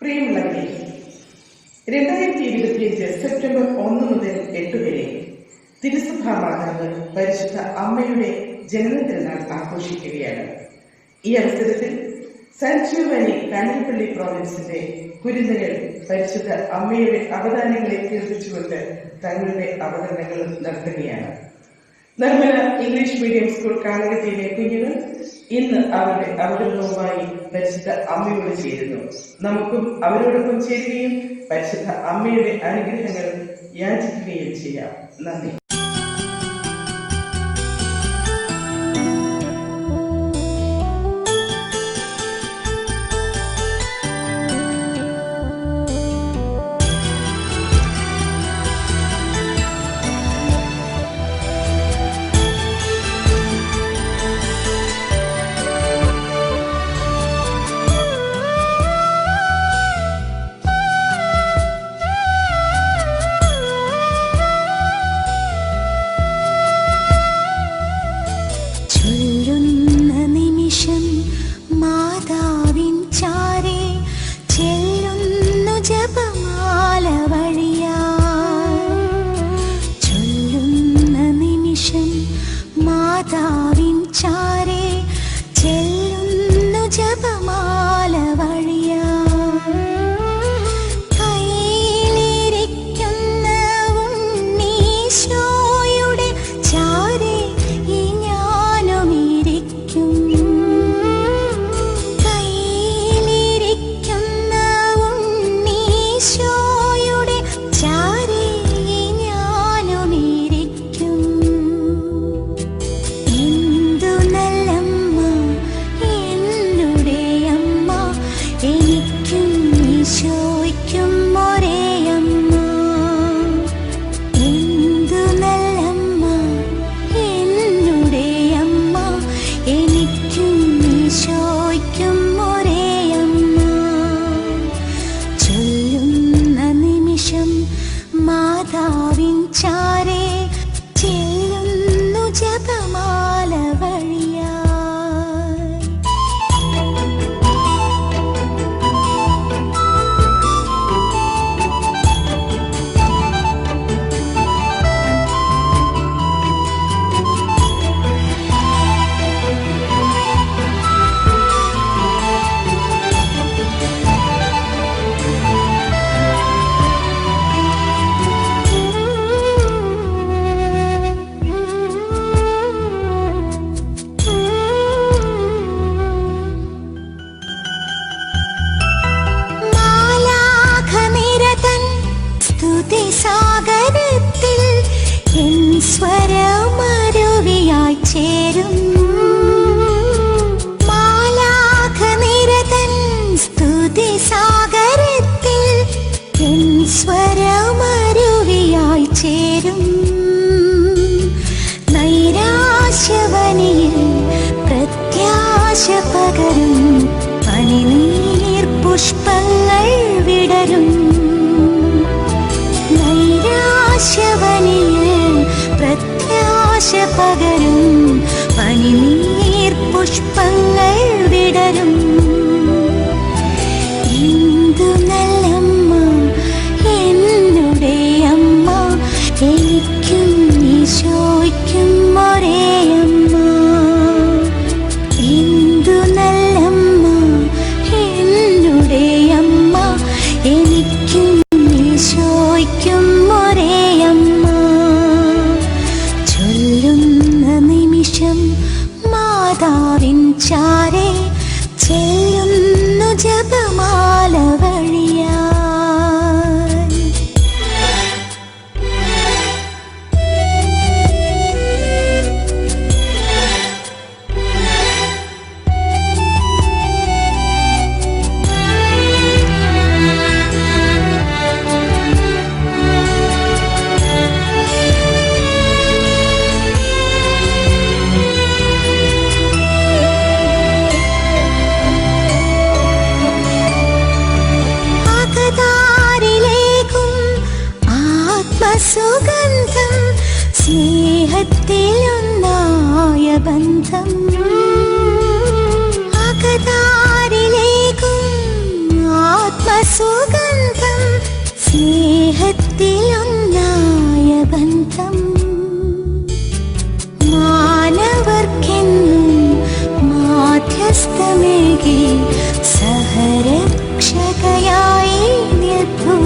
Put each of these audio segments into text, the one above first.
പ്രിയമുള്ളവരെ, 2025 സെപ്റ്റംബർ 1 മുതൽ 8 വരെ തിരുസഭാ മാതാവ് പരിശുദ്ധ അമ്മയുടെ ജന്മദിനനാൾ ആഘോഷിക്കുകയാണ്. ഈ അവസരത്തിൽ സാൻച്യുവരി കാഞ്ഞിരപ്പള്ളി പ്രോവിൻസിന്റെ കുരുന്നുകൾ പരിശുദ്ധ അമ്മയുടെ അവദാനങ്ങളെ കീർത്തിച്ചുകൊണ്ട് തങ്ങളുടെ അവതരണങ്ങൾ നടത്തുകയാണ്. നിർമ്മല ഇംഗ്ലീഷ് മീഡിയം സ്കൂൾ കാനകത്തിയിലെ കുഞ്ഞുങ്ങൾ ഇന്ന് അവരുടെ അവതരണവുമായി പരിശുദ്ധ അമ്മയോട് ചേരുന്നു. നമുക്കും അവരോടൊപ്പം ചേരുകയും പരിശുദ്ധ അമ്മയുടെ അനുഗ്രഹങ്ങൾ യാചിക്കുകയും ചെയ്യാം. നന്ദി. പുഷ്പങ്ങൾ വിടരും നൈരാശ്യവനിയിൽ പ്രത്യാശ പകരും പനിനീർ പുഷ്പങ്ങൾ വിടരും. എന്തു നല്ലമ്മ എന്നുടെ അമ്മ, എനിക്കും ഈശോയ്ക്കും ഒരേ അമ്മ. എന്തു നല്ലമ്മ എന്നുടെ അമ്മ, എനിക്കും ഈശോയ്ക്കും ഒരേ അമ്മ. ചൊല്ലുന്ന നിമിഷം മാതാവിൻ ചാരേ ചെല്ലുന്നു ജപമാല വഴിയാ. സുഗന്ധം സ്നേഹത്തിലൊന്നായ ബന്ധം, അകതാരിലേക്കും ആത്മസുഗന്ധം സ്നേഹത്തിലൊന്നായ ബന്ധം മാനവർക്കെന്നും മാധ്യസ്ഥമേകി സഹരക്ഷകയായി നിൽപ്പൂ.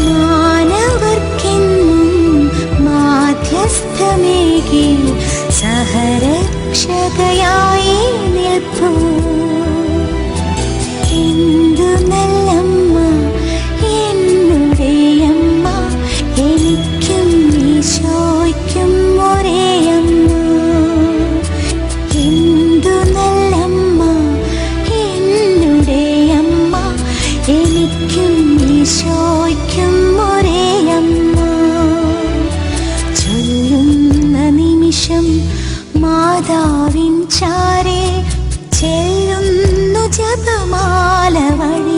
മാനവർക്കെന്നും മാധ്യസ്ഥമേകി സഹരക്ഷകയായി നിൽപ്പൂ. എന്തു നല്ലമ്മ എന്നുടെ അമ്മ, എനിക്കും ഈശോയ്ക്കും ഒരേ അമ്മ. എന്തു നല്ലമ്മ എന്നുടെ അമ്മ, എനിക്കും ഈശോയ്ക്കും ഒരേ അമ്മ. ചൊല്ലുന്ന നിമിഷം മാതാവിൻ ചാരേ ചെല്ലുന്നു ജപമാല വഴി.